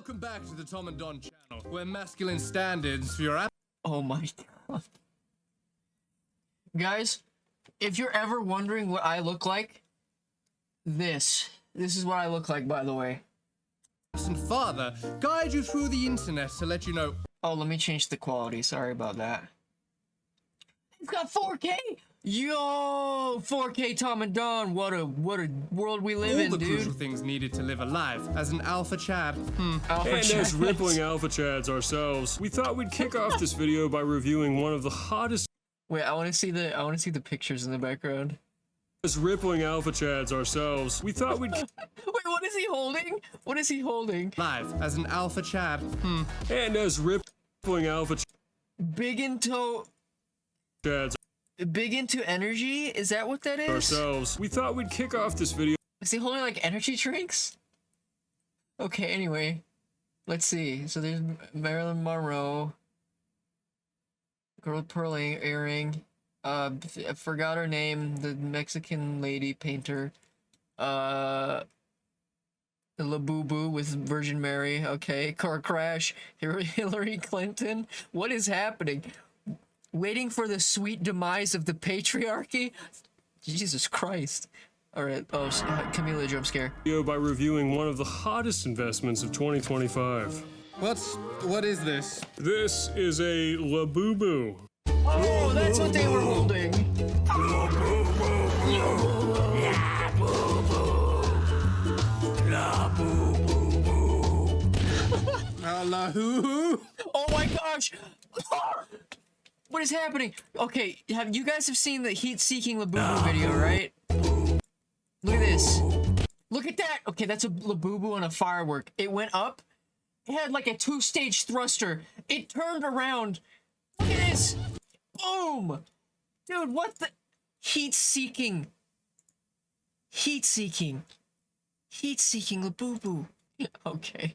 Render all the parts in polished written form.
Welcome back to the Tom and Don channel, where masculine standards for your Oh my god. Guys, if you're ever wondering what I look like, this is what I look like, by the way. absent father guide you through the internet to let you know. Oh, let me change the quality. Sorry about that. It's got 4K! Yo! 4K Tom and Don. What a world we live in, All the dude. crucial things needed to live a life as an alpha chad. Alpha And as rippling alpha chads ourselves, we thought we'd kick off this video by reviewing one of the hottest. Wait, I want to see the pictures in the background. As rippling alpha chads ourselves, we thought we'd. Wait, what is he holding? What is he holding? Life as an alpha chad. And as rippling alpha Big into chads energy? Is that what that is? ourselves, we thought we'd kick off this video. Is he holding like energy drinks? Okay, anyway. Let's see. So there's Marilyn Monroe. Girl with pearl earring. I forgot her name. The Mexican lady painter. The LABUBUS with Virgin Mary. Okay. Car crash. Hillary Clinton. What is happening? Waiting for the sweet demise of the patriarchy? Jesus Christ. Alright, oh, Camila jump scare. Video by reviewing one of the hottest investments of 2025. What is this? This is a LABUBUS. Oh, that's what they were holding. Oh my gosh! What is happening? Okay, you guys have seen the heat-seeking LABUBUS video, right? Look at this. Look at that. Okay, that's a LABUBUS on a firework. It went up. It had like a 2-stage thruster. It turned around. Look at this. Boom. Dude, what the? Heat-seeking. Heat-seeking. Heat-seeking LABUBUS. Okay.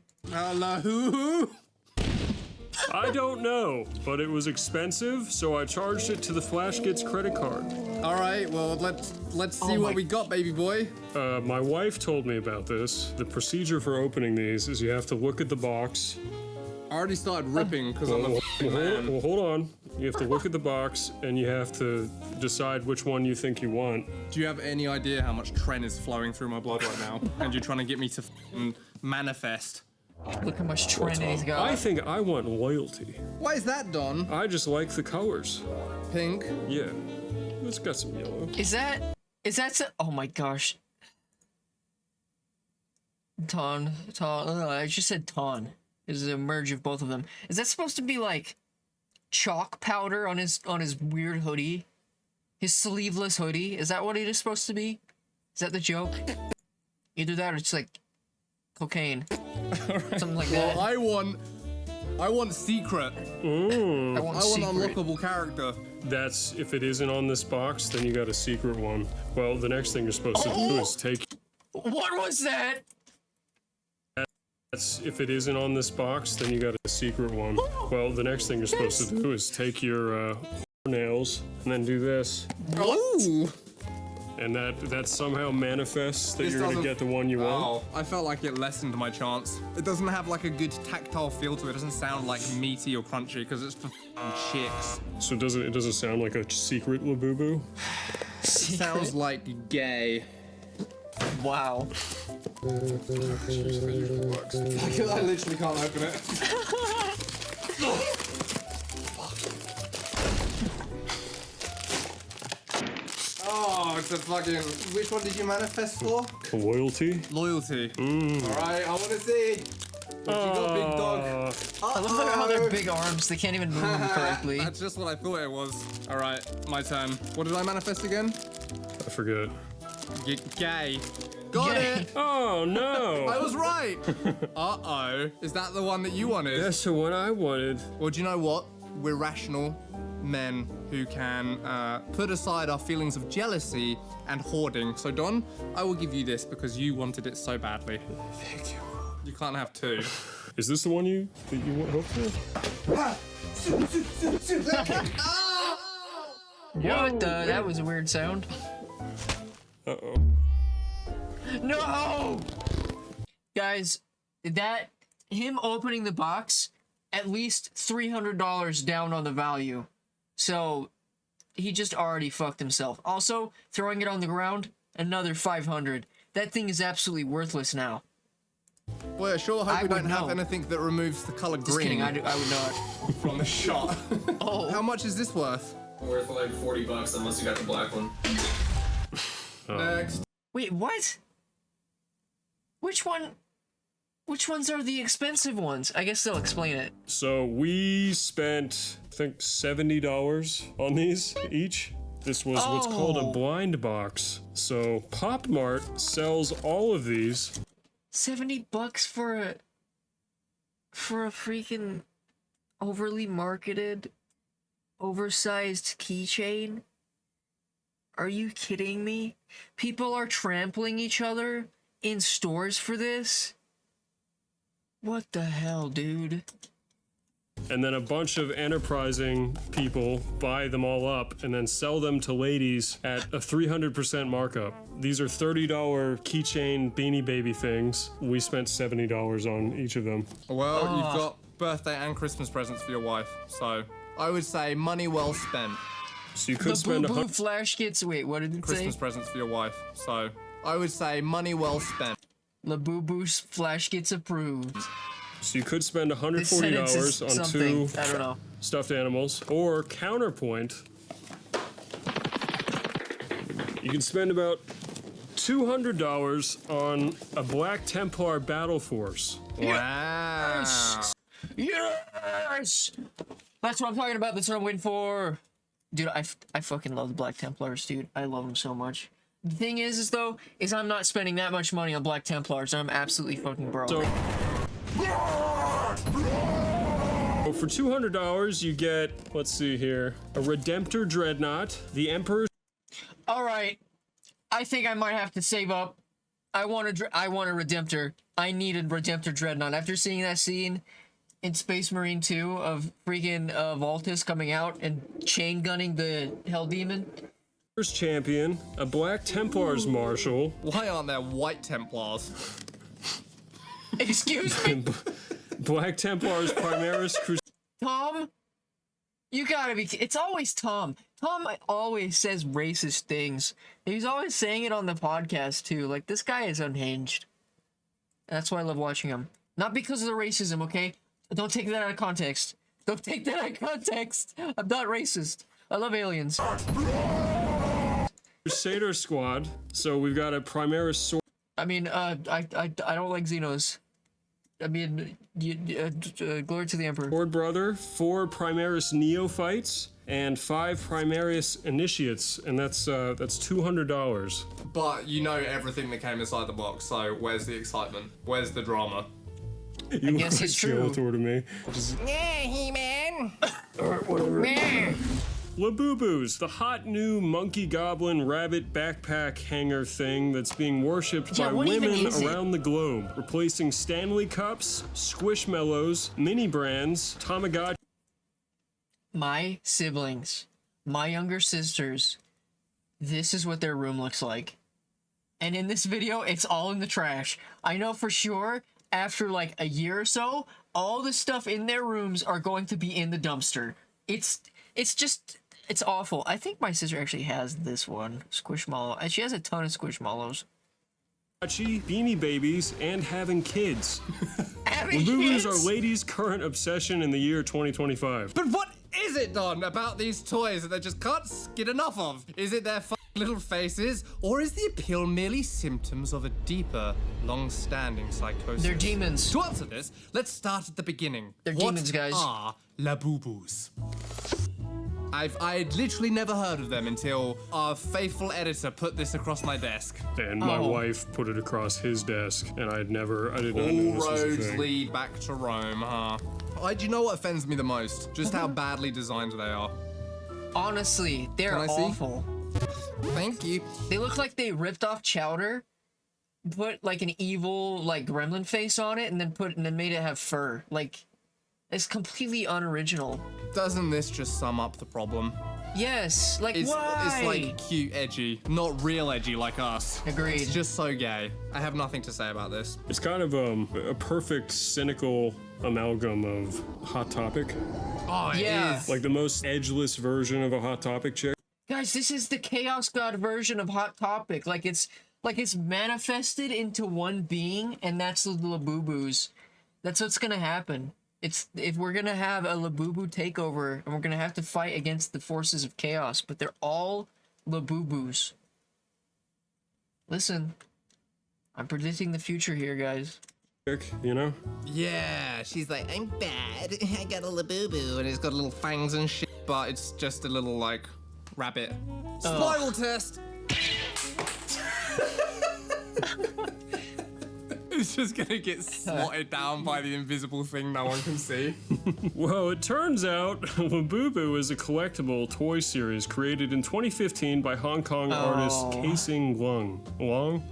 I don't know, but it was expensive, so I charged it to the Flash Gets credit card. All right, well let's see what we got, baby boy. My wife told me about this. The procedure for opening these is you have to look at the box. I already started ripping because I'm a man. Well, hold on. You have to look at the box, and you have to decide which one you think you want. Do you have any idea how much tren is flowing through my blood right now? And you're trying to get me to manifest. Look how much trend he's got. I think I want loyalty. Why is that, Don? I just like the colors. Pink. Yeah. It's got some yellow. Is that oh my gosh. I just said Ton. Is a merge of both of them. Is that supposed to be like chalk powder on his weird hoodie? His sleeveless hoodie? Is that what it is supposed to be? Is that the joke? Either that or it's like cocaine. Right. Something like that. Well, I want secret. Mm. I want unlockable character. That's, if it isn't on this box, then you got a secret one. Well, the next thing you're supposed to do is take... What was that? That's, if it isn't on this box, then you got a secret one. Well, the next thing you're supposed to do is take your nails and then do this. Oh! And that somehow manifests that This you're gonna doesn't- get the one you want. Oh, I felt like it lessened my chance. It doesn't have like a good tactile feel to it. It doesn't sound like meaty or crunchy because it's for chicks. So it doesn't sound like a secret LABUBUS? It sounds like gay. Wow. I literally can't open it. Oh, it's a fucking... Which one did you manifest for? Loyalty? Loyalty. Alright, I want to see. What you got, big dog? I love how they're big arms. They can't even move correctly. That's just what I thought it was. Alright, my turn. What did I manifest again? I forget. Gay. Got Gay. it! Oh, no! I was right! Uh-oh. Is that the one that you wanted? That's the one I wanted. Well, do you know what? We're rational men who can put aside our feelings of jealousy and hoarding. So, Don, I will give you this because you wanted it so badly. Thank you. You can't have two. Is this the one that you want hope for? What the? That was a weird sound. Uh-oh. No! Guys, that him opening the box, at least $300 down on the value. So he just already fucked himself. Also, throwing it on the ground, another 500. That thing is absolutely worthless now. Well, I sure hope we would don't have know. anything that removes the color Just green kidding, I would not. from the shot. Oh. How much is this worth? Worth like $40 unless you got the black one. Next. Wait, what? Which ones are the expensive ones? I guess they'll explain it. So we spent, I think, $70 on these each. This was what's called a Oh. blind box. So Pop Mart sells all of these. $70 for a freaking overly marketed, oversized keychain? Are you kidding me? People are trampling each other in stores for this? What the hell, dude? And then a bunch of enterprising people buy them all up and then sell them to ladies at a 300% markup. These are $30 keychain Beanie Baby things. We spent $70 on each of them. Well, you've got birthday and Christmas presents for your wife, so I would say money well spent. So you could spend LABUBUS flash kits. Wait, what did it Christmas say? presents for your wife, so I would say money well spent. LABUBUS flash kits approved. So you could spend This sentence is $140 on something. two I don't know. stuffed animals, or counterpoint, you can spend about $200 on a Black Templar battle force. Wow. Yes! That's what I'm talking about. That's what I'm waiting for. Dude, I fucking love the Black Templars, dude. I love them so much. The thing is though, I'm not spending that much money on Black Templars. I'm absolutely fucking broke. So for $200, you get, let's see here, a Redemptor Dreadnought, the Emperor's Alright. I think I might have to save up. I want a Redemptor. I need a Redemptor Dreadnought. After seeing that scene in Space Marine 2 of freaking Voltus coming out and chain gunning the Hell Demon. Champion, a Black Templar's Marshal, Why aren't there white Templars? Excuse me, Black Templar's Primaris Crusader. Tom? You gotta be... It's always Tom. Tom always says racist things. He's always saying it on the podcast, too. Like, this guy is unhinged. That's why I love watching him. Not because of the racism, okay? Don't take that out of context. Don't take that out of context. I'm not racist. I love aliens. Crusader Squad. So we've got a Primaris Sword. I mean, I don't like Xenos. I mean, glory to the Emperor. Sword Brother, 4 Primaris Neophytes, and 5 Primaris Initiates, and that's $200. But you know everything that came inside the box, so where's the excitement? Where's the drama? You guess it's true. Skeletor to me. Yeah, He-Man. LABUBUS, the hot new monkey goblin rabbit backpack hanger thing that's being worshipped Yeah, by what even women is it? around the globe, replacing Stanley Cups, Squishmallows, Mini Brands, Tamagotchi. My siblings, my younger sisters, this is what their room looks like. And in this video, it's all in the trash. I know for sure, after like a year or so, all the stuff in their rooms are going to be in the dumpster. It's awful. I think my sister actually has this one, Squishmallow. And she has a ton of Squishmallows. Beanie Babies, and having kids. Having LABUBUS kids? are ladies' current obsession in the year 2025. But what is it, Don, about these toys that they just can't get enough of? Is it their little faces, or is the appeal merely symptoms of a deeper, long-standing psychosis? They're demons. To answer this, let's start at the beginning. They're demons, guys. What are LABUBUS? I'd literally never heard of them until our faithful editor put this across my desk. And my Oh. wife put it across his desk, and I did not know All this was a roads thing. lead back to Rome, huh? Do you know what offends me the most? Just how badly designed they are. Honestly, they're Can I see? awful. Thank you. They look like they ripped off Chowder, put like an evil like gremlin face on it, and then made it have fur. Like, It's completely unoriginal. Doesn't this just sum up the problem? Yes, like It's why? like cute edgy, not real edgy like us. Agreed. It's just so gay. I have nothing to say about this. It's kind of a perfect cynical amalgam of Hot Topic. Oh, it Yeah. is. Like the most edgeless version of a Hot Topic chick. Guys, this is the Chaos God version of Hot Topic. Like it's manifested into one being, and that's the LABUBUS. That's what's gonna happen. If we're gonna have a LABUBU takeover, and we're gonna have to fight against the forces of chaos, but they're all LABUBUS. Listen, I'm predicting the future here, guys. Chick, you know? Yeah, she's like, I'm bad. I got a labubu, and it's got little fangs and shit, but it's just a little like rabbit. Spiral test. It's just gonna get swatted down by the invisible thing no one can see. Well, it turns out Labubu is a collectible toy series created in 2015 by Hong Kong artist Casing Lung. Long?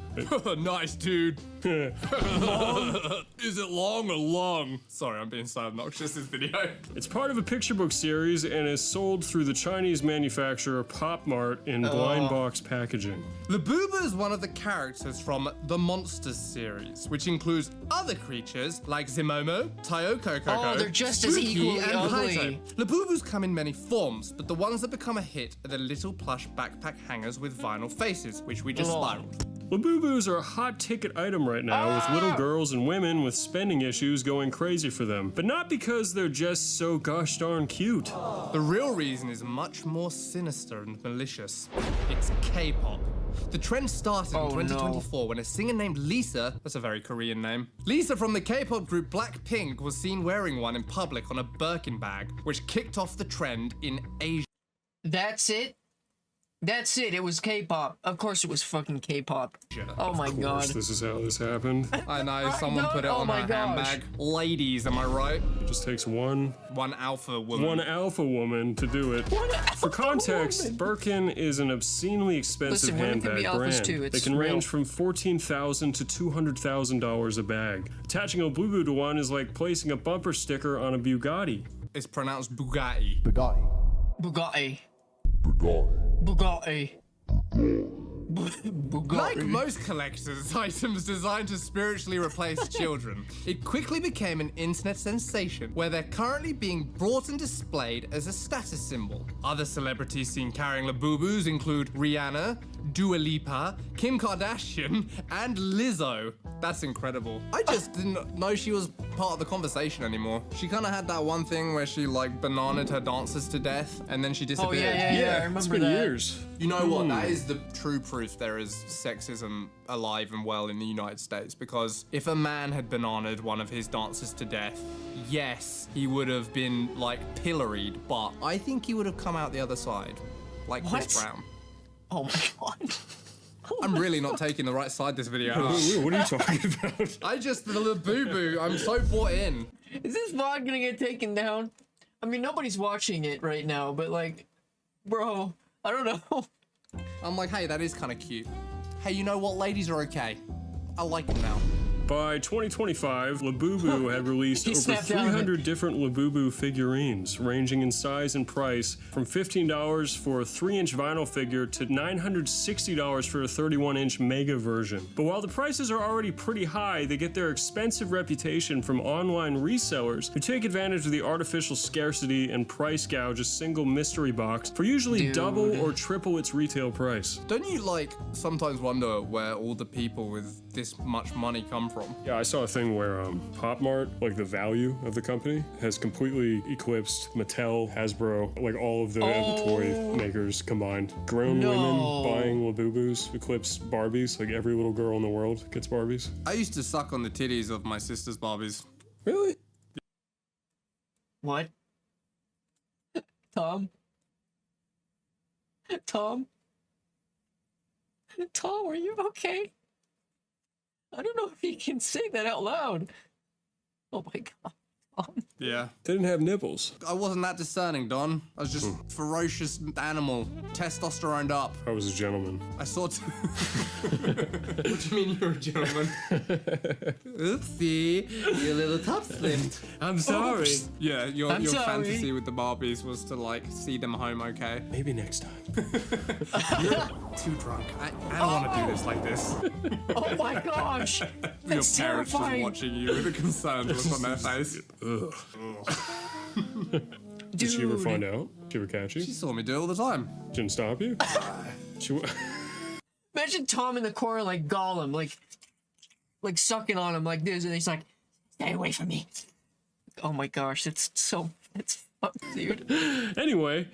Nice, dude. Is it long or long? Sorry, I'm being so obnoxious this video. It's part of a picture book series and is sold through the Chinese manufacturer Pop Mart in blind box packaging. Labubu is one of the characters from the Monsters series, which includes other creatures like Zimomo, Tayoko Koko, Oh, they're just as Spooky, equally and ugly. Kaito. Labubus come in many forms, but the ones that become a hit are the little plush backpack hangers with vinyl faces, which we just Oh. spiraled. Labubus are a hot ticket item right now, with little girls and women with spending issues going crazy for them. But not because they're just so gosh darn cute. The real reason is much more sinister and malicious. It's K-pop. The trend started in 2024 when a singer named Lisa, that's a very Korean name, Lisa from the K-pop group Blackpink was seen wearing one in public on a Birkin bag, which kicked off the trend in Asia. That's it. That's it. It was K-pop. Of course, it was fucking K-pop. Oh my god. This is how this happened. I know, someone put it Oh on my her gosh. handbag. Ladies, am I right? It just takes one Alpha woman. alpha woman to do it. For context, Birkin is an obscenely expensive Listen, women can handbag be alphas brand. too, They it's can real. range from $14,000 to $200,000 a bag. Attaching a Blueboo to one is like placing a bumper sticker on a Bugatti. It's pronounced Bugatti. Bugatti. Bugatti. Bugatti. Like most collectors' items designed to spiritually replace children, it quickly became an internet sensation where they're currently being brought and displayed as a status symbol. Other celebrities seen carrying Labubus include Rihanna, Dua Lipa, Kim Kardashian, and Lizzo. That's incredible. I just didn't know she was part of the conversation anymore. She kind of had that one thing where she like bananaed her dancers to death and then she disappeared. Oh yeah, I remember it's been that. years. You know what? That is the true proof there is sexism alive and well in the United States. Because if a man had bananaed one of his dancers to death, yes, he would have been like pilloried, but I think he would have come out the other side, like Chris What? Brown. Oh my god. I'm really not taking the right side this video. huh? What are you talking about? I just the boo-boo. I'm so bought in. Is this vlog gonna get taken down? I mean, nobody's watching it right now, but like, bro, I don't know. I'm like, hey, that is kind of cute. Hey, you know what? Ladies are okay. I like them now. By 2025, Labubu had released He over snapped out of it. 300 different Labubu figurines, ranging in size and price from $15 for a 3-inch vinyl figure to $960 for a 31-inch mega version. But while the prices are already pretty high, they get their expensive reputation from online resellers who take advantage of the artificial scarcity and price gouge a single mystery box for usually double or triple its retail price. Don't you like sometimes wonder where all the people with this much money come from? Yeah, I saw a thing where Pop Mart, like the value of the company, has completely eclipsed Mattel, Hasbro, like all of the toy makers combined. Grown women buying Labubus eclipse Barbies. Like every little girl in the world gets Barbies. I used to suck on the titties of my sister's Barbies. Really? What? Tom? Tom? Tom, are you okay? I don't know if you can say that out loud. Oh my god. Tom. Yeah. They didn't have nipples. I wasn't that discerning, Don. I was just ferocious animal, testosteroned up. I was a gentleman. I saw do you mean you're a gentleman? Oopsie, your little top slipped. I'm sorry. Yeah, your I'm sorry. fantasy with the Barbies was to like see them home okay. Maybe next time. You're too drunk. I don't want to do this like this. Oh my gosh! Your That's parents terrifying. just watching you with a concerned look on their face. Ugh. Did she ever find out? Did she ever catch you? She saw me do it all the time. Didn't stop you? She Imagine Tom in the corner like Gollum, like sucking on him like this, and he's like, "Stay away from me." Oh my gosh, it's fucked, dude. Anyway,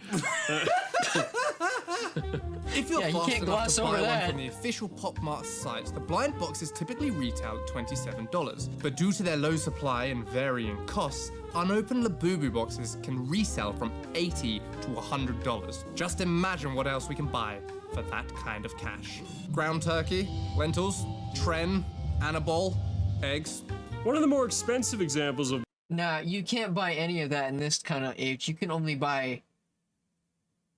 If you're Yeah, you fast can't enough gloss to buy over one that. from the official Pop Mart site, the blind boxes typically retail at $27. But due to their low supply and varying costs, unopened Labubu boxes can resell from $80 to $100. Just imagine what else we can buy for that kind of cash. Ground turkey, lentils, tren, Annabelle, eggs. one of the more expensive examples of Nah, you can't buy any of that in this kind of age. You can only buy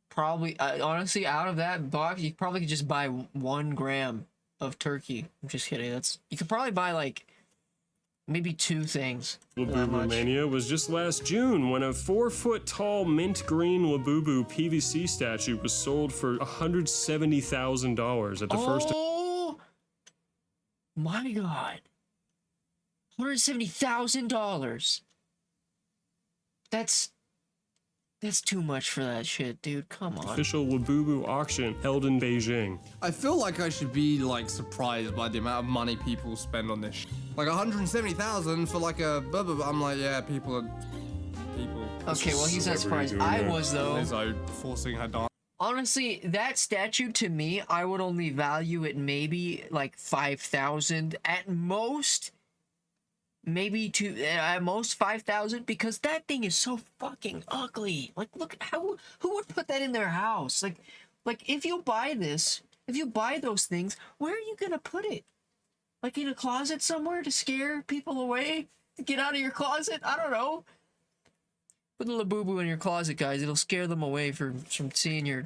probably, honestly, out of that box, you probably could just buy 1 gram of turkey. I'm just kidding. You could probably buy like maybe 2 things. for that Labubu much. Mania was just last June when a 4-foot-tall mint green Labubu PVC statue was sold for $170,000 at the first. Oh my god. $170,000. That's too much for that shit, dude. Come on. Official Labubu auction held in Beijing. I feel like I should be like surprised by the amount of money people spend on this. Like 170,000 for like a blah, blah, blah. I'm like, yeah, people are people. Okay, well, he's not Celebrity surprised. doing I that. was, though. Lizzo forcing her dance. Honestly, that statue to me, I would only value it maybe like 5,000 at most. Maybe at most 5,000, because that thing is so fucking ugly. Like, look, who would put that in their house? Like if you buy this, if you buy those things, where are you gonna put it? Like in a closet somewhere to scare people away? To get out of your closet? I don't know. Put a Labubu in your closet, guys. It'll scare them away from seeing your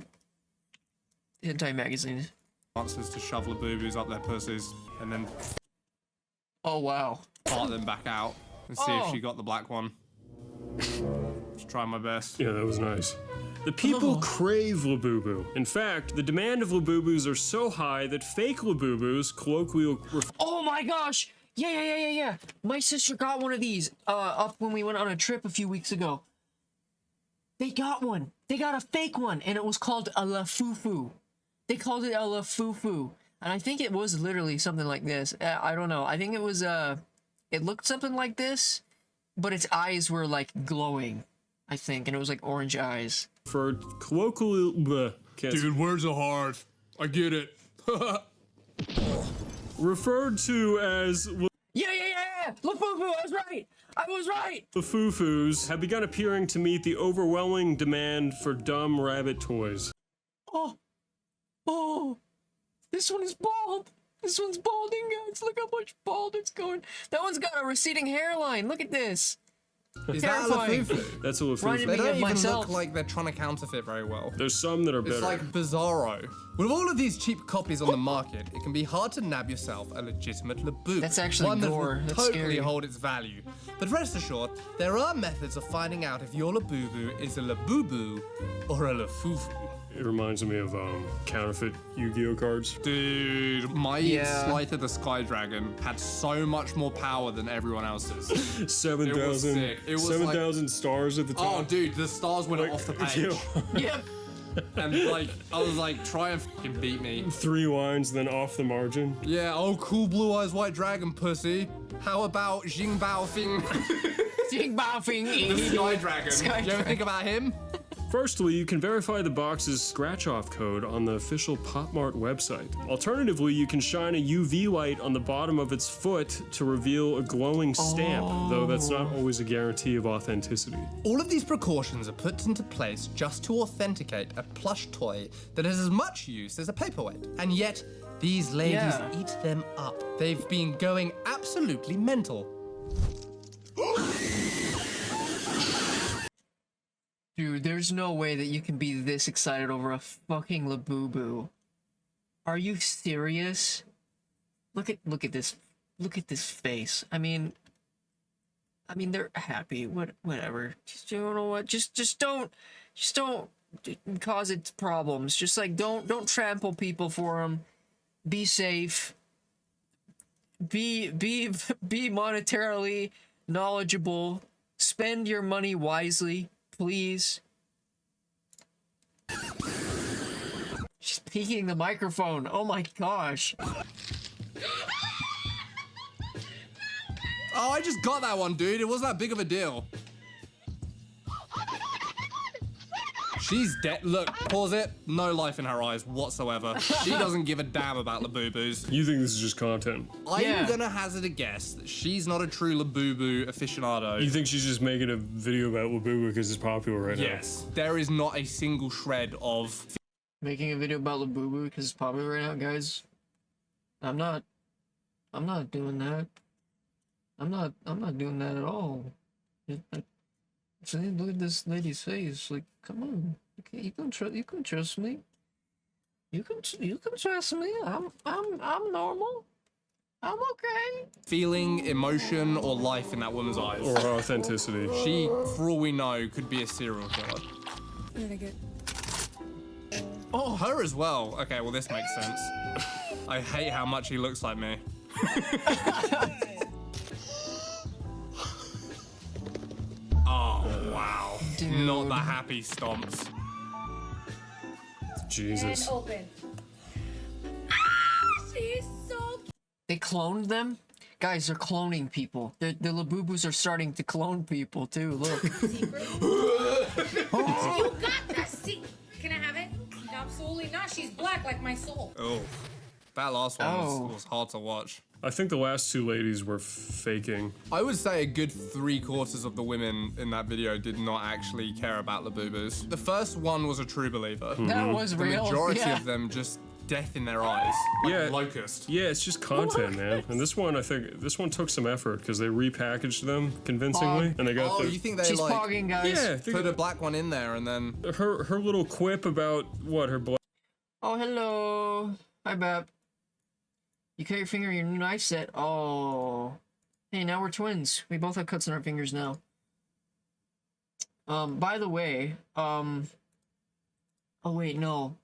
hentai magazines. Answers to shove Labubus up their pussies and then Oh wow. part them back out and see if she got the black one. Just try my best. Yeah, that was nice. The people crave Labubu. In fact, the demand of Labubus are so high that fake Labubus, colloquial Oh my gosh! Yeah. My sister got one of these up when we went on a trip a few weeks ago. They got one. They got a fake one, and it was called a Lafufu. They called it a Lafufu, and I think it was literally something like this. I don't know. I think it was it looked something like this, but its eyes were like glowing. I think, and it was like orange eyes. for colloquial Dude, words are hard. I get it. referred to as Yeah. Lafufu, I was right. the Fufus have begun appearing to meet the overwhelming demand for dumb rabbit toys. Oh, this one is bald. This one's balding, guys. Look how much bald it's going. That one's got a receding hairline. Look at this. Is that a Terrifying. Lafufu? That's a Reminded Lafufu. They me don't of even myself. look like they're trying to counterfeit very well. There's some that are better. It's like Bizarro. With all of these cheap copies on the market, it can be hard to nab yourself a legitimate Labubu. That's actually one that gore. will That's totally scary. hold its value. But rest assured, there are methods of finding out if your Labubu is a Labubu or a Lafufu. It reminds me of counterfeit Yu-Gi-Oh cards. Dude, my Yeah. Slight of the Sky Dragon had so much more power than everyone else's. 7,000 sick. It was 7,000 stars at the top. Oh, dude, the stars went off the page. Yep. And like, I was like, try and fucking beat me. 3 lines, then off the margin. Yeah, oh, cool blue eyes white dragon pussy. How about Jing Bao Fing, Ding bao fing. the Sky Dragon? Sky You ever Dragon. think about him? Firstly, you can verify the box's scratch-off code on the official PopMart website. Alternatively, you can shine a UV light on the bottom of its foot to reveal a glowing stamp, though that's not always a guarantee of authenticity. All of these precautions are put into place just to authenticate a plush toy that has as much use as a paperweight. And yet, these ladies Yeah. eat them up. They've been going absolutely mental. Dude, there's no way that you can be this excited over a fucking Labubu. Are you serious? Look at this face. I mean they're happy. Whatever. Just, you know what? Just don't cause it problems. Just like don't trample people for them. Be safe. Be monetarily knowledgeable. Spend your money wisely, please. She's peeking the microphone. Oh my gosh. Oh, I just got that one, dude. It wasn't that big of a deal. She's dead. Look, pause it. No life in her eyes whatsoever. She doesn't give a damn about Labubus. You think this is just content? I'm gonna hazard a guess that she's not a true Labubu aficionado. You think she's just making a video about Labubu because it's popular right now? Yes. There is not a single shred of... Making a video about Labubu because it's popular right now, guys. I'm not doing that. I'm not doing that at all. See, look at this lady's face. Like, come on. Okay, you can trust me. You can trust me. I'm normal. I'm okay. feeling, emotion, or life in that woman's eyes. Or authenticity. She, for all we know, could be a serial killer. Oh, her as well. Okay, well, this makes sense. I hate how much he looks like me. Oh, wow. Dude. Not the happy stomps. Jesus. And open. She's so They cloned them? Guys, they're cloning people. The Labubus are starting to clone people, too. Look. You got that. See, can I have it? Absolutely not. She's black like my soul. Oh, that last one was hard to watch. I think the last two ladies were faking. I would say a good 3/4 of the women in that video did not actually care about Labubus. The first one was a true believer. That was The real. majority yeah. of them just death in their eyes. Like Yeah. Locust. Yeah, it's just content, man. And this one, I think, this one took some effort because they repackaged them convincingly, and they got Oh, the you think they She's like pogging, guys. yeah, put a black one in there and then her little quip about what her black. Oh, hello. Hi, Bab. You cut your finger in your new knife set. Oh. Hey, now we're twins. We both have cuts on our fingers now. By the way, oh wait, no.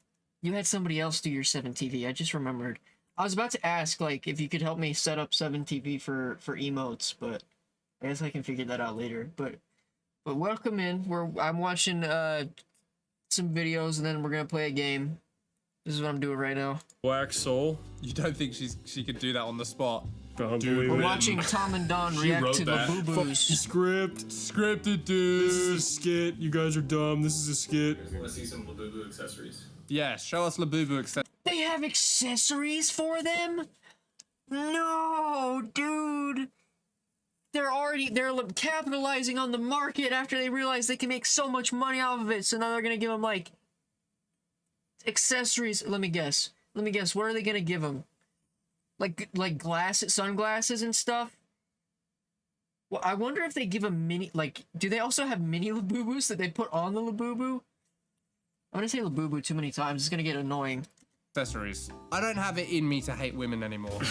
You had somebody else do your 7TV. I just remembered. I was about to ask, like, if you could help me set up 7TV for emotes, but I guess I can figure that out later. But welcome in. I'm watching some videos and then we're gonna play a game. This is what I'm doing right now. Black Soul. you don't think she could do that on the spot. Unbelievable. We're watching Tom and Don react wrote to that. LABUBUS. Scripted, dude. This is a skit. You guys are dumb. This is a skit. I want to see some Labubu accessories. Yeah, show us Labubu accessories. They have accessories for them? No, dude. They're capitalizing on the market after they realize they can make so much money off of it. So now they're gonna give them like accessories. Let me guess. What are they gonna give them? Like glasses, sunglasses and stuff. Well, I wonder if they give them mini. Like, do they also have mini Labubus that they put on the Labubu? I'm gonna say Labubu too many times. It's gonna get annoying. Accessories. I don't have it in me to hate women anymore.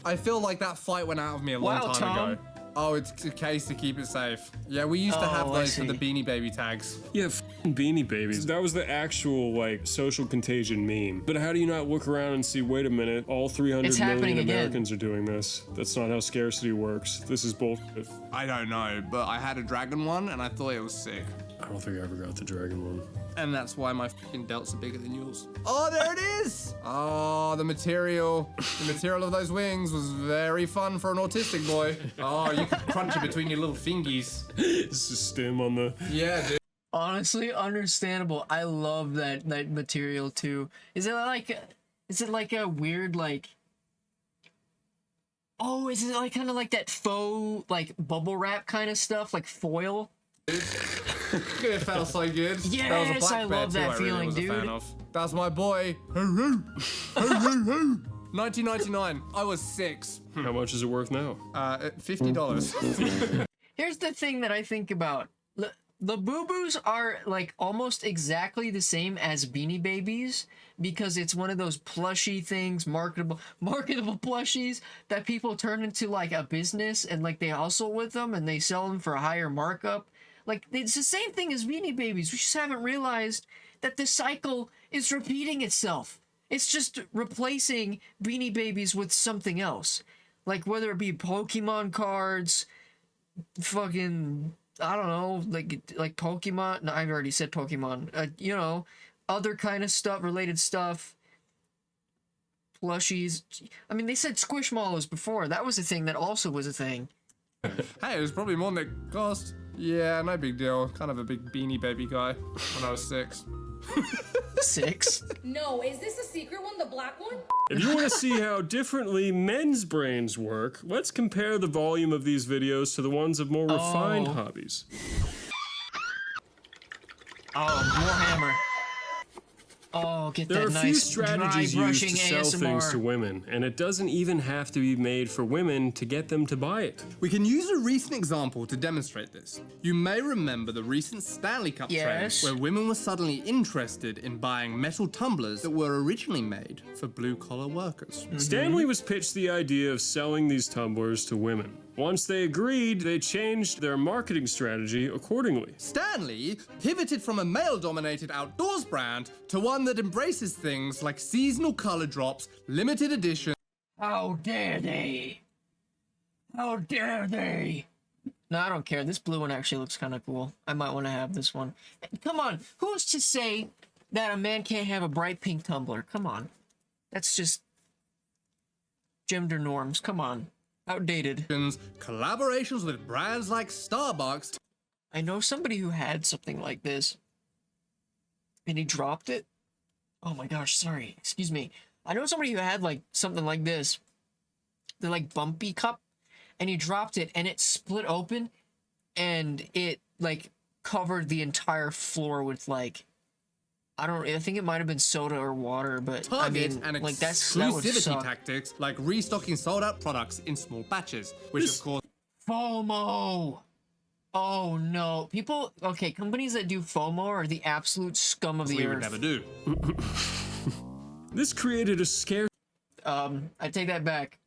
I feel like that fight went out of me a long Wow, time Tom. ago. Oh, it's a case to keep it safe. Yeah, we used to have Oh, I those for the see. Beanie Baby tags. Yeah, f***ing Beanie Babies. That was the actual, like, social contagion meme. But how do you not look around and see, wait a minute, all 300 It's million happening again. Americans are doing this? That's not how scarcity works. This is bullshit. I don't know, but I had a dragon one and I thought it was sick. I don't think I ever got the dragon one. And that's why my fucking delts are bigger than yours. Oh, there it is! Oh, the material of those wings was very fun for an autistic boy. Oh, you could crunch it between your little fingies. It's a stem on the... Yeah, dude. Honestly, understandable. I love that material too. Is it like a weird like? Oh, is it like kind of like that faux like bubble wrap kind of stuff, like foil? It felt so good. Yes, that was a black I bear love too, that I really feeling, was a fan dude. of. That's my boy. 1999. I was 6. How much is it worth now? $50. Here's the thing that I think about. LABUBUS are like almost exactly the same as Beanie Babies because it's one of those plushy things, marketable plushies that people turn into like a business and like they hustle with them and they sell them for a higher markup. Like it's the same thing as Beanie Babies. We just haven't realized that the cycle is repeating itself. It's just replacing Beanie Babies with something else. Like whether it be Pokemon cards, fucking I don't know, like Pokemon. No, I've already said Pokemon. You know, other kind of stuff, related stuff. Plushies. I mean, they said Squishmallows before. That was a thing that also was a thing. Hey, it was probably more than it cost. Yeah, no big deal. Kind of a big Beanie Baby guy when I was 6. 6? No, is this a secret one, the black one? If you want to see how differently men's brains work, let's compare the volume of these videos to the ones of more refined hobbies. Oh, more hammer. Oh, get There are that a few nice strategies dry used brushing to sell ASMR. things to women, and it doesn't even have to be made for women to get them to buy it. We can use a recent example to demonstrate this. You may remember the recent Stanley Cup Yes. trend, where women were suddenly interested in buying metal tumblers that were originally made for blue-collar workers. Stanley was pitched the idea of selling these tumblers to women. Once they agreed, they changed their marketing strategy accordingly. Stanley pivoted from a male-dominated outdoors brand to one that embraces things like seasonal color drops, limited edition. How dare they? How dare they? No, I don't care. This blue one actually looks kind of cool. I might want to have this one. Come on, who's to say that a man can't have a bright pink tumbler? Come on. That's just gender norms. Come on. Outdated. Collaborations with brands like Starbucks. I know somebody who had something like this. And he dropped it. Oh my gosh, sorry. Excuse me. I know somebody who had like something like this. The like bumpy cup. And he dropped it and it split open. And it like covered the entire floor with like, I think it might have been soda or water, but Target I mean, and like that would exclusivity suck. tactics like restocking sold-out products in small batches, which of course FOMO. Oh no. Okay, companies that do FOMO are the absolute scum of the we earth. would never do. This created a scarcity I take that back.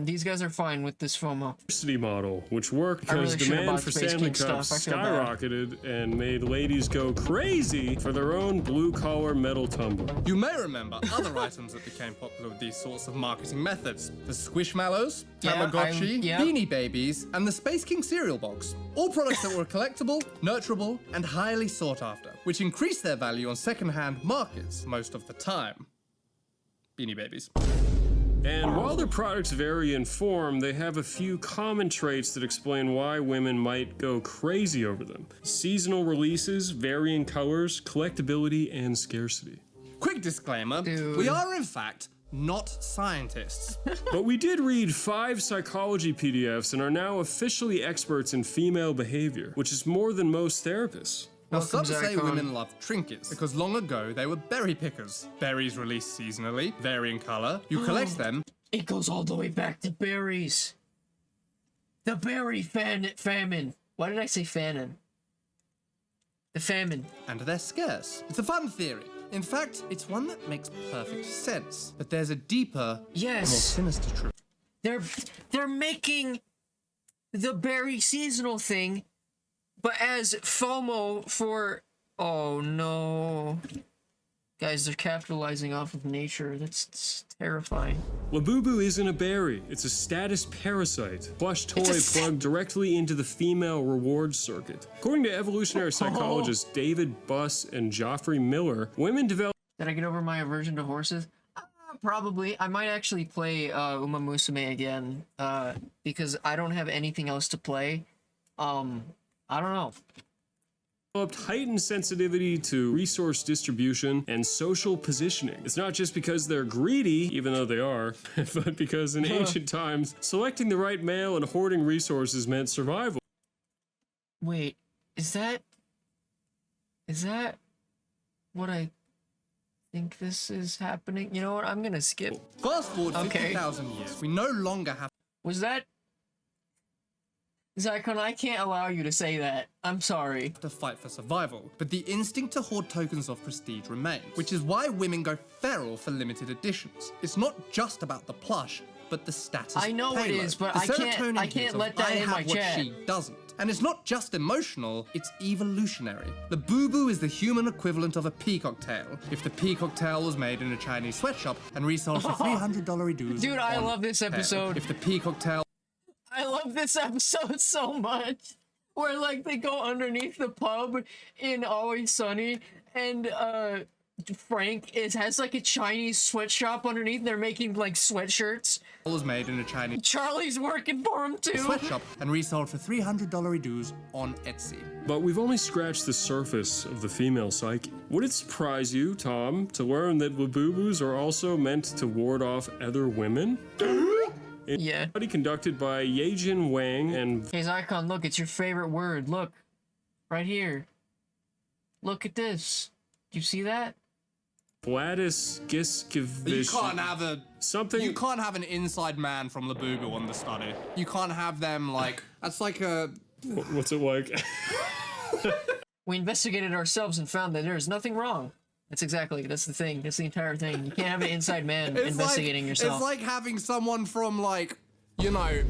These guys are fine with this FOMO. model, which worked I really because should've demand bought for Space Stanley King stuff. Cups I feel bad. skyrocketed and made ladies go crazy for their own blue-collar metal tumbler. You may remember other items that became popular with these sorts of marketing methods. The Squishmallows, Yeah, Tamagotchi, yeah. Beanie Babies, and the Space King cereal box. All products that were collectible, nurturable, and highly sought after, which increased their value on second-hand markets most of the time. Beanie Babies. And while their products vary in form, they have a few common traits that explain why women might go crazy over them. Seasonal releases, varying colors, collectability, and scarcity. Quick disclaimer, Dude. we are in fact not scientists. But we did read 5 psychology PDFs and are now officially experts in female behavior, which is more than most therapists. Now, some Welcome, say Zycon. women love trinkets because long ago they were berry pickers. Berries released seasonally, vary in color. You collect them, It goes all the way back to berries. The berry famine. Why did I say famine? The famine. and they're scarce. It's a fun theory. In fact, it's one that makes perfect sense. But there's a deeper, more Yes. sinister truth. They're making the berry seasonal thing, but as FOMO for... Oh no. Guys, they're capitalizing off of nature. That's terrifying. Labubu isn't a berry, it's a status parasite. Plush toy It's a plugged directly into the female reward circuit. According to evolutionary psychologists David Buss and Geoffrey Miller, women develop Did I get over my aversion to horses? Probably. I might actually play Uma Musume again, because I don't have anything else to play. I don't know. developed heightened sensitivity to resource distribution and social positioning. It's not just because they're greedy, even though they are, but because in ancient times, selecting the right male and hoarding resources meant survival. Wait, is that what I think this is happening? You know what? I'm gonna skip. Fast forward Okay. 50,000 years, we no longer have Was that Zycon, I can't allow you to say that. I'm sorry. To fight for survival, but the instinct to hoard tokens of prestige remains, which is why women go feral for limited editions. It's not just about the plush, but the status. I know it payload. is, but The I serotonin can't hit of let that I in have my what chat. she doesn't. And it's not just emotional, it's evolutionary. The boo-boo is the human equivalent of a peacock tail. If the peacock tail was made in a Chinese sweatshop and resold for $300 dues. Dude, I on love this tail. episode. If the peacock tail I love this episode so much. Where like they go underneath the pub in Always Sunny, and Frank has like a Chinese sweatshop underneath. They're making like sweatshirts. was made in a Chinese Charlie's working for him too. sweatshop and resold for $300 dues on Etsy. But we've only scratched the surface of the female psyche. Would it surprise you, Tom, to learn that Labubus are also meant to ward off other women? Yeah. Study conducted by Yejin Wang and Hey Zycon, look, it's your favorite word. Look, right here. Look at this. Do you see that? Vladis You Giskevich. can't have a Something. You can't have an inside man from Labubu on the study. You can't have them like that's like a What's it like? We investigated ourselves and found that there's nothing wrong. That's the thing. That's the entire thing. You can't have an inside man investigating yourself. It's like having someone from like, you know,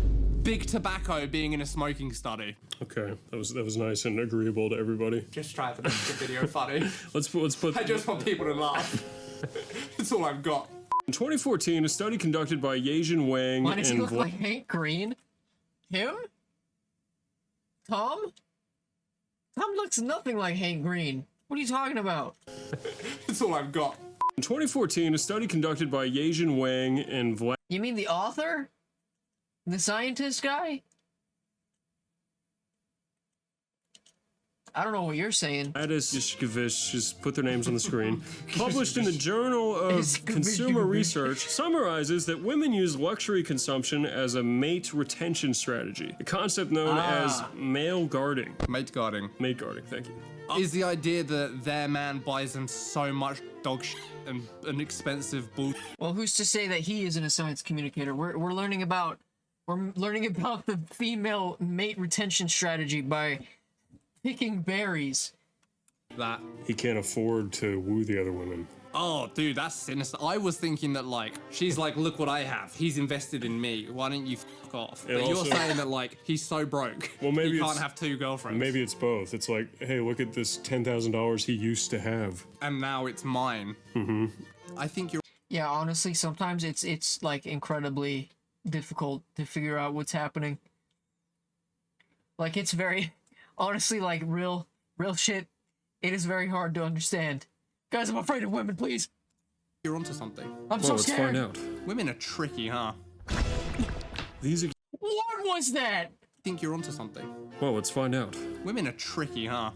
Big Tobacco being in a smoking study. Okay, that was nice and agreeable to everybody. Just try to make the video funny. Let's put. I just want people to laugh. That's all I've got. In 2014, a study conducted by Yejin Wang Why does he and look like Hank Green? Him? Tom? Tom looks nothing like Hank Green. What are you talking about? That's all I've got. In 2014, a study conducted by Yejin Wang and You mean the author? The scientist guy? I don't know what you're saying. Vladis Giskevich, just put their names on the screen, published in the Journal of Consumer Research, summarizes that women use luxury consumption as a mate retention strategy, a concept known as male guarding. Mate guarding. Mate guarding, thank you. Is the idea that their man buys them so much dog shit and an expensive bull. Well, who's to say that he isn't a science communicator? We're learning about the female mate retention strategy by picking berries. That. He can't afford to woo the other women. Oh, dude, that's sinister. I was thinking that, like, she's like, look what I have. He's invested in me. Why don't you fuck off? And But you're also- saying that, like, he's so broke. Well, maybe he can't it's- have two girlfriends. Maybe it's both. It's like, hey, look at this $10,000 he used to have. And now it's mine. Mm-hmm. I think you're. Yeah, honestly, sometimes it's like incredibly difficult to figure out what's happening. Like it's very, honestly, like real shit. It is very hard to understand. Guys, I'm afraid of women, please. You're onto something. I'm Well, so let's scared. find out. Women are tricky, huh? These are. What was that? I think you're onto something. Well, let's find out. Women are tricky, huh?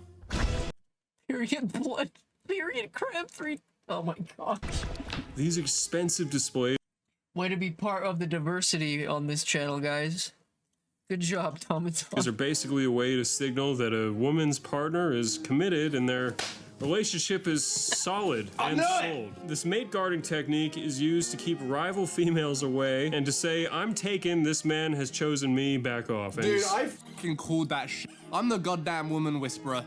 Period blood. Period crab 3. Oh my gosh. These expensive displays Way to be part of the diversity on this channel, guys. Good job, Tom and Tom. are basically a way to signal that a woman's partner is committed and their relationship is solid and sold. This mate guarding technique is used to keep rival females away and to say, I'm taken, this man has chosen me, back off. And Dude, I fucking called that shit. I'm the goddamn woman whisperer.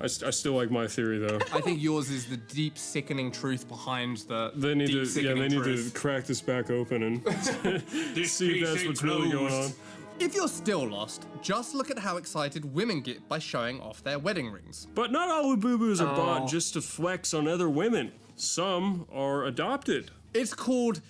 I still like my theory though. I think yours is the deep, sickening truth behind the They need deep, to, sickening they need truth. to crack this back open and see if that's what's really going on. If you're still lost, just look at how excited women get by showing off their wedding rings. But not all LABUBUS are bought just to flex on other women. Some are adopted. It's called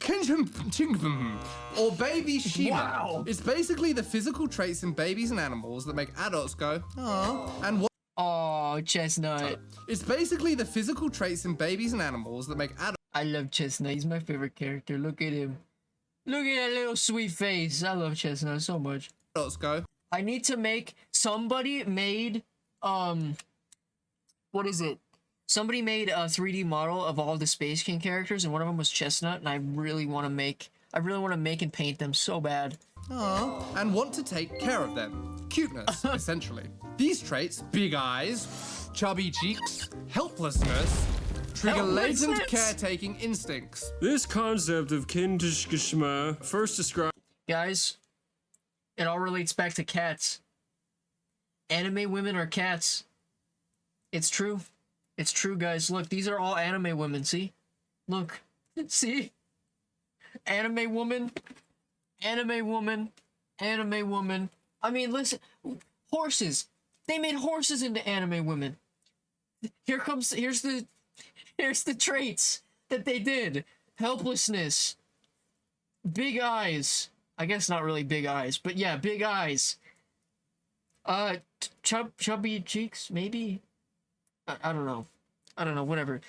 or baby Shima. Wow. It's basically the physical traits in babies and animals that make adults go, aww. And what? Oh, Chestnut. It's basically the physical traits in babies and animals that make I love Chestnut. He's my favorite character. Look at him. Look at that little sweet face. I love Chestnut so much. adults go, I need to make somebody made what is it? Somebody made a 3D model of all the Space King characters, and one of them was Chestnut, and I really want to make and paint them so bad. aww, and want to take care of them. Cuteness, essentially. These traits, big eyes, chubby cheeks, helplessness, trigger latent Helplessness? caretaking instincts. This concept of Kindishkishma first described Guys, it all relates back to cats. Anime women are cats. It's true. It's true, guys. Look, these are all anime women. See? Look. See? Anime woman. Anime woman. Anime woman. I mean, listen. Horses. They made horses into anime women. Here's the traits that they did. Helplessness. Big eyes. I guess not really big eyes, but yeah, big eyes. Chubby cheeks, maybe? I don't know. I don't know, whatever.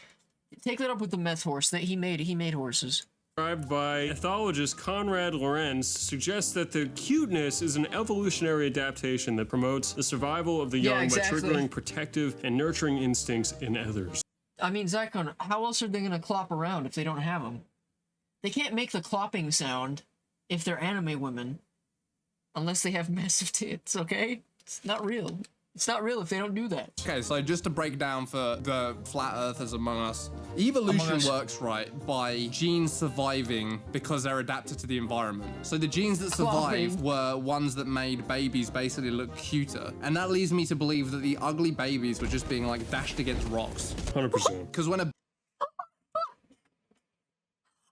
Take that up with the meth horse that he made horses. Described by ethologist Conrad Lorenz, suggests that the cuteness is an evolutionary adaptation that promotes the survival of the young by triggering protective and nurturing instincts in others. I mean, Zycon, how else are they gonna clop around if they don't have them? They can't make the clopping sound if they're anime women. Unless they have massive tits, okay? It's not real. It's not real if they don't do that. Okay, so just to break down for the flat earthers among us, evolution works right by genes surviving because they're adapted to the environment. So the genes that survived were ones that made babies basically look cuter. And that leads me to believe that the ugly babies were just being like dashed against rocks. 100%. Because when a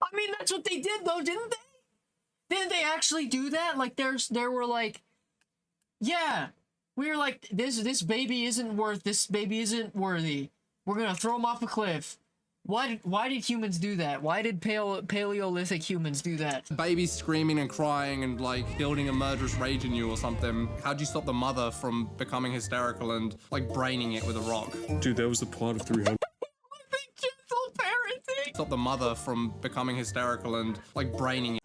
I mean, that's what they did though, didn't they? Didn't they actually do that? Like there were like, yeah, we were like, this baby isn't worthy. We're gonna throw him off a cliff. Why did humans do that? Why did Paleolithic humans do that? baby's screaming and crying and like building a murderous rage in you or something, how do you stop the mother from becoming hysterical and like braining it with a rock? Dude, that was the plot of 300. Gentle parenting. Stop the mother from becoming hysterical and like braining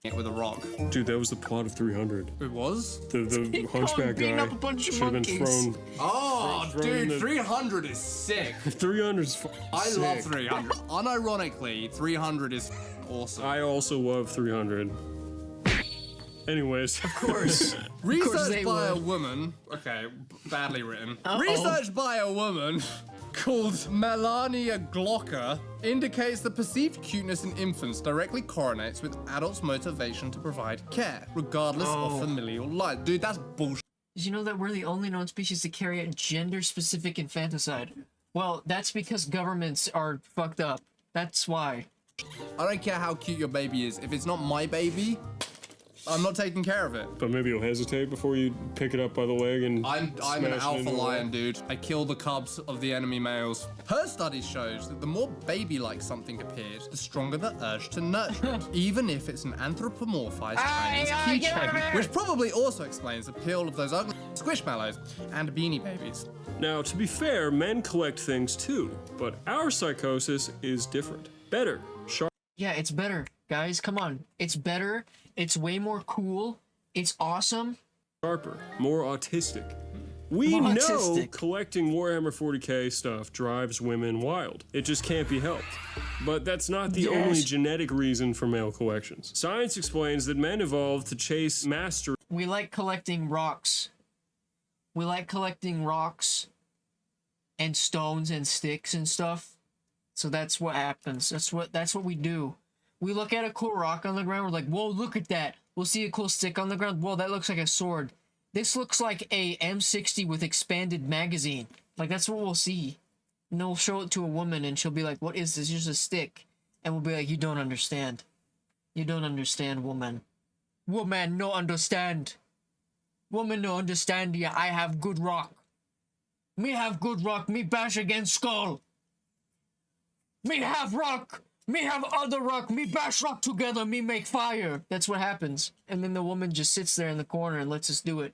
it with a rock. Dude, that was the plot of 300. It was? The hunchback beating guy up a bunch of should have been monkeys. thrown. Oh, thrown in dude, the- 300 is sick. 300 is I sick. love 300. Unironically, 300 is awesome. I also love 300. Anyways. Of course. Research they by a would. woman. Okay, badly written. Uh-oh. Research by a woman called Melania Glocker indicates that perceived cuteness in infants directly correlates with adults' motivation to provide care, regardless of familial life. Dude, that's bullshit. Did you know that we're the only known species to carry out gender-specific infanticide? Well, that's because governments are fucked up. That's why. I don't care how cute your baby is. If it's not my baby, I'm not taking care of it. But maybe you'll hesitate before you pick it up by the leg and I'm an smash it alpha into a lion, wall. dude. I kill the cubs of the enemy males. Her study shows that the more baby-like something appears, the stronger the urge to nurture it, even if it's an anthropomorphized Chinese get out of keychain. here! Which probably also explains the appeal of those ugly squishmallows and beanie babies. Now, to be fair, men collect things too, but our psychosis is different. Better, Yeah, it's better, guys. Come on. It's better. It's way more cool. It's awesome. sharper, more autistic. We More know autistic. collecting Warhammer 40k stuff drives women wild. It just can't be helped. But that's not the Yes. only genetic reason for male collections. Science explains that men evolved to chase mastery. We like collecting rocks. We like collecting rocks and stones and sticks and stuff. So that's what happens. That's what we do. We look at a cool rock on the ground, we're like, whoa, look at that. We'll see a cool stick on the ground. Whoa, that looks like a sword. This looks like a M60 with expanded magazine. Like, that's what we'll see. And then we'll show it to a woman and she'll be like, what is this? Just a stick. And we'll be like, you don't understand. You don't understand, woman. Woman, no understand. Woman, no understand. Yeah, I have good rock. Me have good rock. Me bash against skull. Me have rock. Me have other rock. Me bash rock together. Me make fire. That's what happens. And then the woman just sits there in the corner and lets us do it.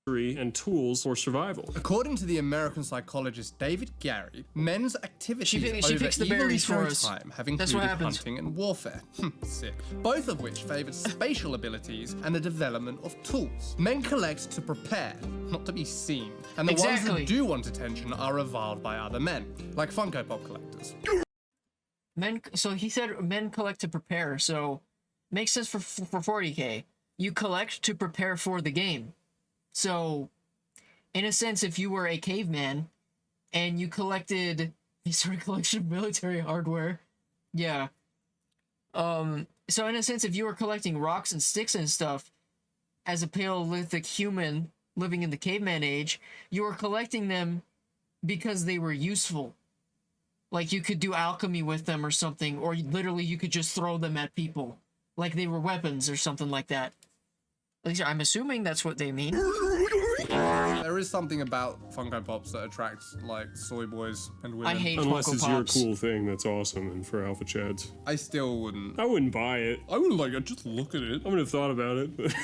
and tools for survival. According to the American psychologist David Gary, men's activities she over picks the berries for evolutionary us. time have That's what included happens. hunting and warfare. Sick. Both of which favored spatial abilities and the development of tools. Men collect to prepare, not to be seen. And the ones Exactly. that do want attention are reviled by other men, like Funko Pop collectors. So he said men collect to prepare, so makes sense for 40k. You collect to prepare for the game. So, in a sense, if you were a caveman and you collected a sort of collection of military hardware, yeah, So in a sense, if you were collecting rocks and sticks and stuff as a Paleolithic human living in the caveman age, you were collecting them because they were useful. Like you could do alchemy with them or something, or literally you could just throw them at people. Like they were weapons or something like that. At least I'm assuming that's what they mean. There is something about Funko Pops that attracts like soy boys and women. I hate Unless Funko it's Pops. your cool thing, that's awesome, and for alpha chads. I still wouldn't. I wouldn't buy it. I wouldn't like it. Just look at it. I would have thought about it. But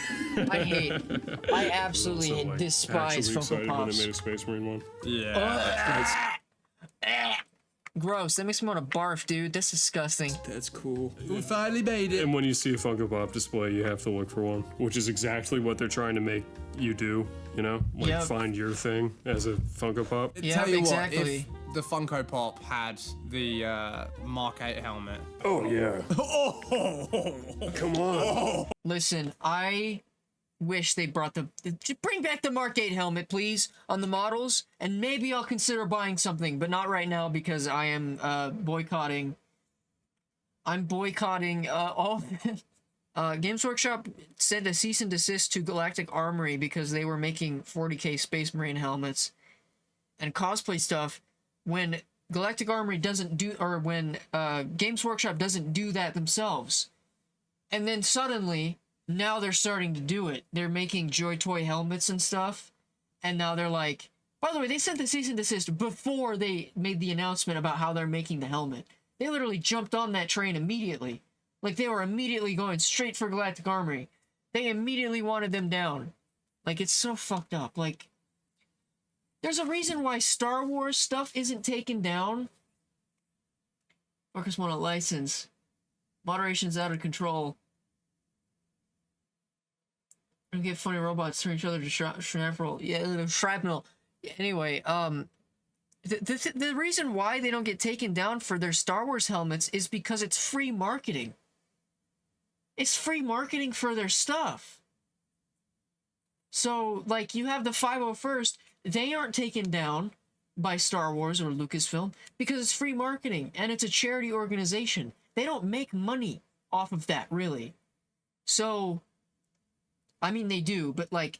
I absolutely also, like, despise actually Funko excited when Pops. they made a Space Marine one. Yeah. Gross. That makes me want to barf, dude. That's disgusting. That's cool. We finally made it. And when you see a Funko Pop display, you have to look for one, which is exactly what they're trying to make you do, you know? Like, Yep. find your thing as a Funko Pop. Yeah, Tell you exactly. what, if the Funko Pop had the Mark 8 helmet. Oh, yeah. Come on. Listen, I wish they brought just bring back the Mark 8 helmet, please, on the models, and maybe I'll consider buying something, but not right now because I am boycotting. I'm boycotting all. Games Workshop sent a cease and desist to Galactic Armory because they were making 40k Space Marine helmets and cosplay stuff. When Galactic Armory doesn't do, or when Games Workshop doesn't do that themselves, and then suddenly now they're starting to do it. They're making Joy Toy helmets and stuff, and now they're like, by the way, they sent the cease and desist before they made the announcement about how they're making the helmet. They literally jumped on that train immediately. Like, they were immediately going straight for Galactic Armory. They immediately wanted them down. Like, it's so fucked up. Like, there's a reason why Star Wars stuff isn't taken down. Marcus want a license. Moderation's out of control. And get funny robots turn each other to shrapnel. Yeah, shrapnel. Anyway, the reason why they don't get taken down for their Star Wars helmets is because it's free marketing. It's free marketing for their stuff. So, like, you have the 501st, they aren't taken down by Star Wars or Lucasfilm because it's free marketing and it's a charity organization. They don't make money off of that, really. So, I mean, they do, but, like,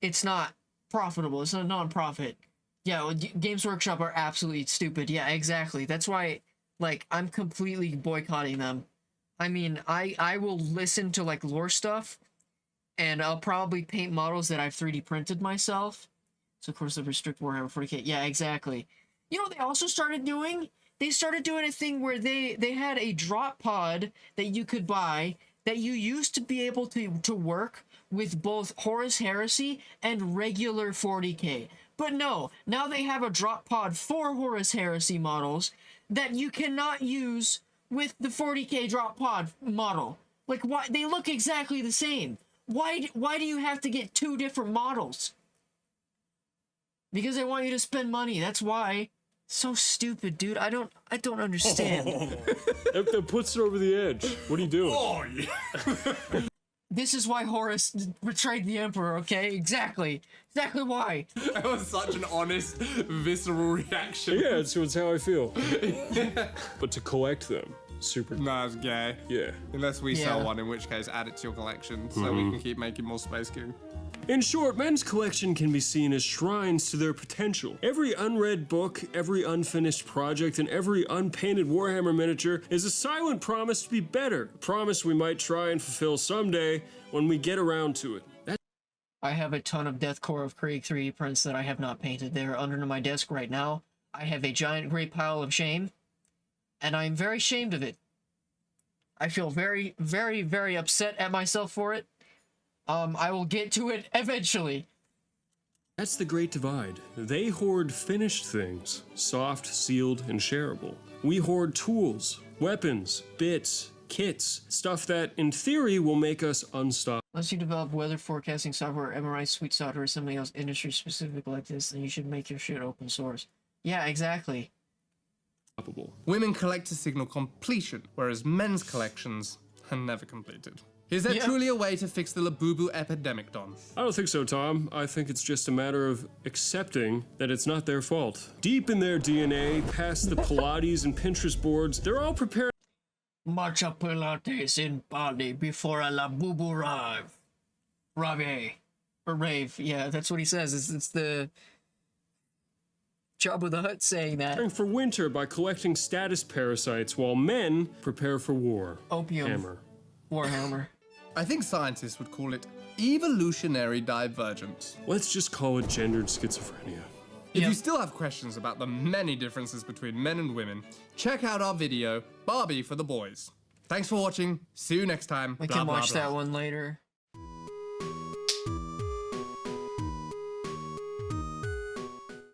it's not profitable. It's not a non-profit. Yeah, Games Workshop are absolutely stupid. Yeah, exactly. That's why, like, I'm completely boycotting them. I mean, I will listen to, like, lore stuff, and I'll probably paint models that I've 3D printed myself. So, of course, they restrict Warhammer 40k. Yeah, exactly. You know what they also started doing? They started doing a thing where they had a drop pod that you could buy that you used to be able to work with both Horus Heresy and regular 40k. But no, now they have a drop pod for Horus Heresy models that you cannot use with the 40k drop pod model. Like, why? They look exactly the same. Why do you have to get two different models? Because they want you to spend money. That's why. So stupid, dude. I don't understand. That puts it over the edge. What are you doing? Oh, yeah. This is why Horus betrayed the Emperor, okay? Exactly. Exactly why. That was such an honest, visceral reaction. Yeah, it's how I feel. But to collect them, super. Nah, it's gay. Yeah. Unless we Yeah. sell one, in which case add it to your collection so we can keep making more Space Goon. In short, men's collection can be seen as shrines to their potential. Every unread book, every unfinished project, and every unpainted Warhammer miniature is a silent promise to be better. A promise we might try and fulfill someday when we get around to it. I have a ton of Deathcore of Krieg 3D prints that I have not painted. They're under my desk right now. I have a giant great pile of shame, and I'm very ashamed of it. I feel very, very, very upset at myself for it. I will get to it eventually. That's the great divide. They hoard finished things, soft, sealed, and shareable. We hoard tools, weapons, bits, kits, stuff that, in theory, will make us unstoppable. Unless you develop weather forecasting software, MRI, sweet software, or something else industry specific like this, then you should make your shit open source. Yeah, exactly. Women collectors signal completion, whereas men's collections are never completed. Is there Yeah. truly a way to fix the Labubu epidemic, Don? I don't think so, Tom. I think it's just a matter of accepting that it's not their fault. Deep in their DNA, past the Pilates and Pinterest boards, they're all prepared. Matcha Pilates in body before a Labubu rave. Yeah, that's what he says. It's the Jabba the Hutt saying that. Preparing for winter by collecting status parasites while men prepare for war. Opium. Hammer. Warhammer. I think scientists would call it evolutionary divergence. Let's just call it gendered schizophrenia. If Yep. you still have questions about the many differences between men and women, check out our video, Barbie for the Boys. Thanks for watching. See you next time. We Blah, can blah, watch blah. that one later.